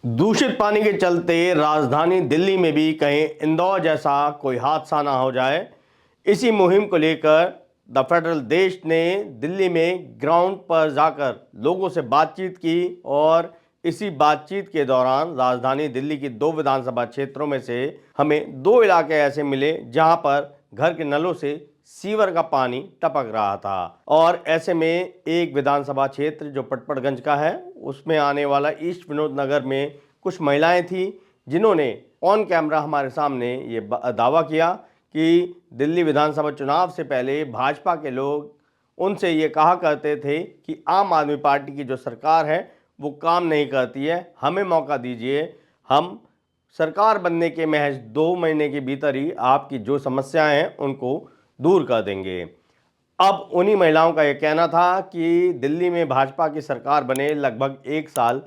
दूषित पानी के चलते राजधानी दिल्ली में भी कहीं इंदौर जैसा कोई हादसा ना हो जाए, इसी मुहिम को लेकर द फेडरल देश ने दिल्ली में ग्राउंड पर जाकर लोगों से बातचीत की और इसी बातचीत के दौरान राजधानी दिल्ली की 2 विधानसभा क्षेत्रों में से हमें 2 इलाके ऐसे मिले जहां पर घर के नलों से सीवर का पानी टपक रहा था। और ऐसे में एक विधानसभा क्षेत्र जो पटपड़गंज का है, उसमें आने वाला ईस्ट विनोद नगर में कुछ महिलाएं थी जिन्होंने ऑन कैमरा हमारे सामने ये दावा किया कि दिल्ली विधानसभा चुनाव से पहले भाजपा के लोग उनसे ये कहा करते थे कि आम आदमी पार्टी की जो सरकार है वो काम नहीं करती है, हमें मौका दीजिए, हम सरकार बनने के महज 2 महीने के भीतर ही आपकी जो समस्याएं हैं उनको दूर कर देंगे। अब उन्हीं महिलाओं का यह कहना था कि दिल्ली में भाजपा की सरकार बने लगभग 1 साल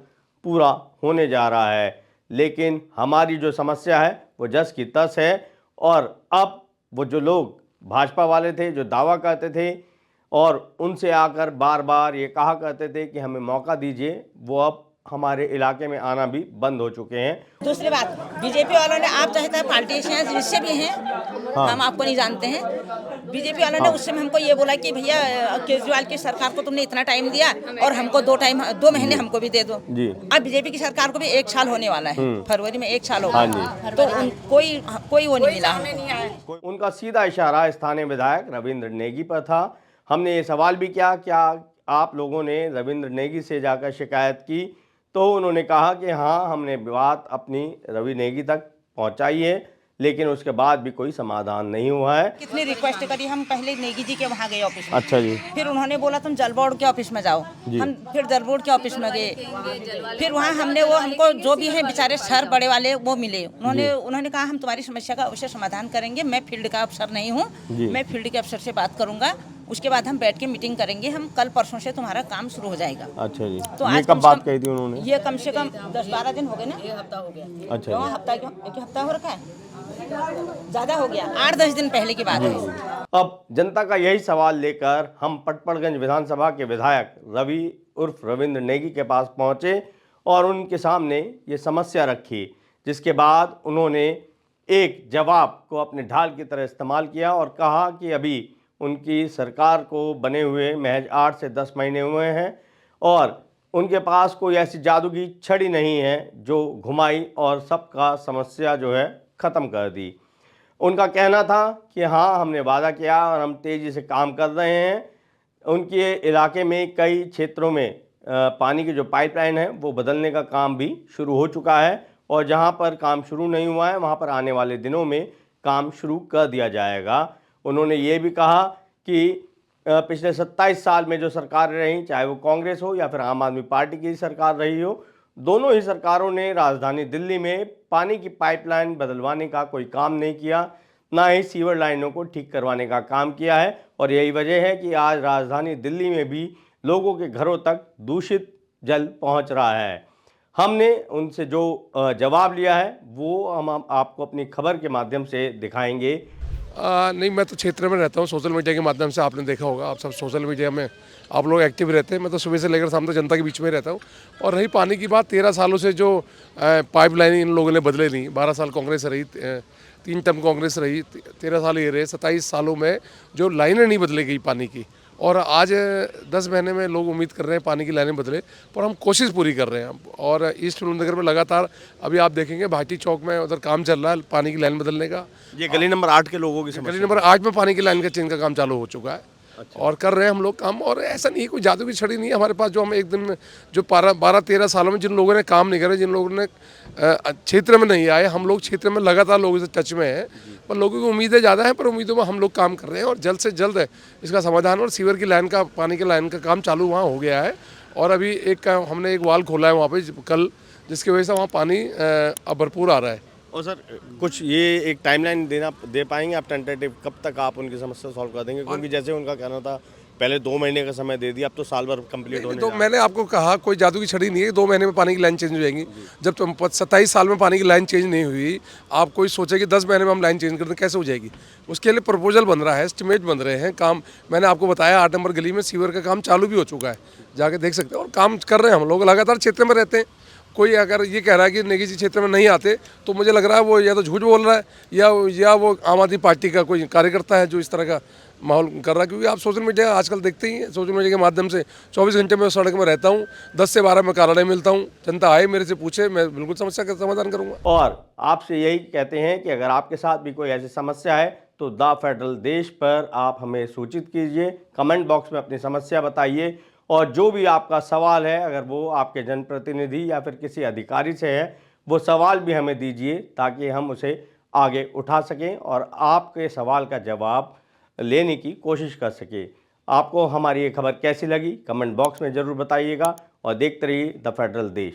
पूरा होने जा रहा है, लेकिन हमारी जो समस्या है वो जस की तस है। और अब वो जो लोग भाजपा वाले थे जो दावा करते थे और उनसे आकर बार बार ये कहा करते थे कि हमें मौका दीजिए, वो अब हमारे इलाके में आना भी बंद हो चुके हैं। दूसरी बात, बीजेपी वालों ने, आप चाहे तो पॉलिटिशियंस जिससे भी हैं, हाँ। हम आपको नहीं जानते हैं। बीजेपी वालों ने उस समय हमको ये बोला कि भैया केजरीवाल की सरकार को तुमने इतना टाइम दिया और हमको 2 महीने हमको भी दे दो जी। अब बीजेपी की सरकार को भी 1 साल होने वाला है, फरवरी में 1 साल होगा। हाँ तो कोई वो नहीं मिला। उनका सीधा इशारा स्थानीय विधायक रविंद्र नेगी पर था। हमने ये सवाल भी किया, क्या आप लोगों ने रविंद्र नेगी से जाकर शिकायत की? तो उन्होंने कहा कि हाँ, हमने बात अपनी रवि नेगी तक पहुंचाई है, लेकिन उसके बाद भी कोई समाधान नहीं हुआ है। कितनी रिक्वेस्ट करी, हम पहले नेगी जी के वहाँ गए ऑफिस में। अच्छा जी। फिर उन्होंने बोला तुम जल बोर्ड के ऑफिस में जाओ, हम फिर जल बोर्ड के ऑफिस में गए। फिर वहाँ हमने वो हमको जो भी है बेचारे सर बड़े वाले वो मिले, उन्होंने कहा हम तुम्हारी समस्या का अवश्य समाधान करेंगे, मैं फील्ड का अफसर नहीं हूँ, मैं फील्ड के अफसर से बात करूंगा, उसके बाद हम बैठ के मीटिंग करेंगे, हम कल परसों से तुम्हारा काम शुरू हो जाएगा। अच्छा जी। तो ये कब बात कही थी उन्होंने? ये कम से कम 10-12 दिन हो गए ना, 1 हफ्ता हो गया। अच्छा क्यों हफ्ता, क्यों 1 हफ्ता हो रखा है, ज्यादा हो गया, 8-10 दिन पहले की बात है। अब जनता का यही सवाल लेकर हम पटपड़गंज विधानसभा के विधायक रवि उर्फ रविंद्र नेगी के पास पहुंचे और उनके सामने ये समस्या रखी, जिसके बाद उन्होंने एक जवाब को अपने ढाल की तरह इस्तेमाल किया और कहा कि अभी उनकी सरकार को बने हुए महज 8 से 10 महीने हुए हैं और उनके पास कोई ऐसी जादू की छड़ी नहीं है जो घुमाई और सबका समस्या जो है ख़त्म कर दी। उनका कहना था कि हाँ, हमने वादा किया और हम तेज़ी से काम कर रहे हैं। उनके इलाके में कई क्षेत्रों में पानी की जो पाइपलाइन है वो बदलने का काम भी शुरू हो चुका है और जहाँ पर काम शुरू नहीं हुआ है वहाँ पर आने वाले दिनों में काम शुरू कर दिया जाएगा। उन्होंने ये भी कहा कि पिछले 27 साल में जो सरकार रही, चाहे वो कांग्रेस हो या फिर आम आदमी पार्टी की सरकार रही हो, दोनों ही सरकारों ने राजधानी दिल्ली में पानी की पाइपलाइन बदलवाने का कोई काम नहीं किया, ना ही सीवर लाइनों को ठीक करवाने का काम किया है। और यही वजह है कि आज राजधानी दिल्ली में भी लोगों के घरों तक दूषित जल पहुंच रहा है। हमने उनसे जो जवाब लिया है वो हम आपको अपनी खबर के माध्यम से दिखाएंगे। नहीं, मैं तो क्षेत्र में रहता हूँ, सोशल मीडिया के माध्यम से आपने देखा होगा, आप सब सोशल मीडिया में आप लोग एक्टिव रहते हैं। मैं तो सुबह से लेकर शाम तक जनता के बीच में रहता हूँ। और रही पानी की बात, 13 सालों से जो पाइपलाइन इन लोगों ने बदले नहीं, 12 साल कांग्रेस रही, 3 टर्म कांग्रेस रही, 13 साल ये रहे, 27 सालों में जो लाइनें नहीं बदली गई पानी की, और आज 10 महीने में लोग उम्मीद कर रहे हैं पानी की लाइनें बदले, पर हम कोशिश पूरी कर रहे हैं। और ईस्ट विनोद नगर में लगातार अभी आप देखेंगे भाटी चौक में उधर काम चल रहा है पानी की लाइन बदलने का। ये गली नंबर 8 के लोगों की समस्या, गली नंबर 8 में पानी की लाइन का चेंज का काम चालू हो चुका है। अच्छा। और कर रहे हैं हम लोग काम, और ऐसा नहीं कोई जादू की छड़ी नहीं है हमारे पास जो हम एक दिन में, जो 12-13 सालों में जिन लोगों ने काम नहीं करे, जिन लोगों ने क्षेत्र में नहीं आए, हम लोग क्षेत्र में लगातार लोगों से टच में हैं, पर लोगों की उम्मीदें ज़्यादा हैं, पर उम्मीदों में हम लोग काम कर रहे हैं और जल्द से जल्द इसका समाधान। और सीवर की लाइन का, पानी की लाइन का काम चालू वहाँ हो गया है और अभी हमने एक वाल खोला है वहाँ पे कल, जिसकी वजह से वहाँ पानी अब भरपूर आ रहा है। और सर, कुछ ये एक टाइमलाइन दे पाएंगे आप टेंटेटिव, कब तक आप उनकी समस्या सॉल्व कर देंगे? क्योंकि जैसे उनका कहना था पहले 2 महीने का समय दे दिया, अब तो साल भर कंप्लीट होने तो मैंने आपको कहा कोई जादू की छड़ी नहीं है, 2 महीने में पानी की लाइन चेंज हो जाएगी। जब 27 साल में पानी की लाइन चेंज नहीं हुई, आप कोई सोचे कि 10 महीने में हम लाइन चेंज कर दें, कैसे हो जाएगी? उसके लिए प्रपोजल बन रहा है, एस्टिमेट बन रहे हैं, काम मैंने आपको बताया 8 नंबर गली में सीवर का काम चालू भी हो चुका है, जाके देख सकते हैं। और काम कर रहे हैं हम लोग, लगातार क्षेत्र में रहते हैं, कोई अगर ये कह रहा है कि नेगी क्षेत्र में नहीं आते तो मुझे लग रहा है वो या तो झूठ बोल रहा है या वो आम आदमी पार्टी का कोई कार्यकर्ता है जो इस तरह का माहौल कर रहा है। क्योंकि आप सोशल मीडिया आजकल देखते ही हैं, सोशल मीडिया के माध्यम से 24 घंटे में सड़क में रहता हूँ, 10 से 12 मैं कार्यालय मिलता हूँ, जनता आए मेरे से पूछे, मैं बिल्कुल समस्या का समाधान करूँगा। और आपसे यही कहते हैं कि अगर आपके साथ भी कोई ऐसी समस्या है तो द फेडरल देश पर आप हमें सूचित कीजिए, कमेंट बॉक्स में अपनी समस्या बताइए, और जो भी आपका सवाल है अगर वो आपके जनप्रतिनिधि या फिर किसी अधिकारी से है वो सवाल भी हमें दीजिए ताकि हम उसे आगे उठा सकें और आपके सवाल का जवाब लेने की कोशिश कर सके। आपको हमारी ये खबर कैसी लगी कमेंट बॉक्स में ज़रूर बताइएगा और देखते रहिए द फेडरल देश।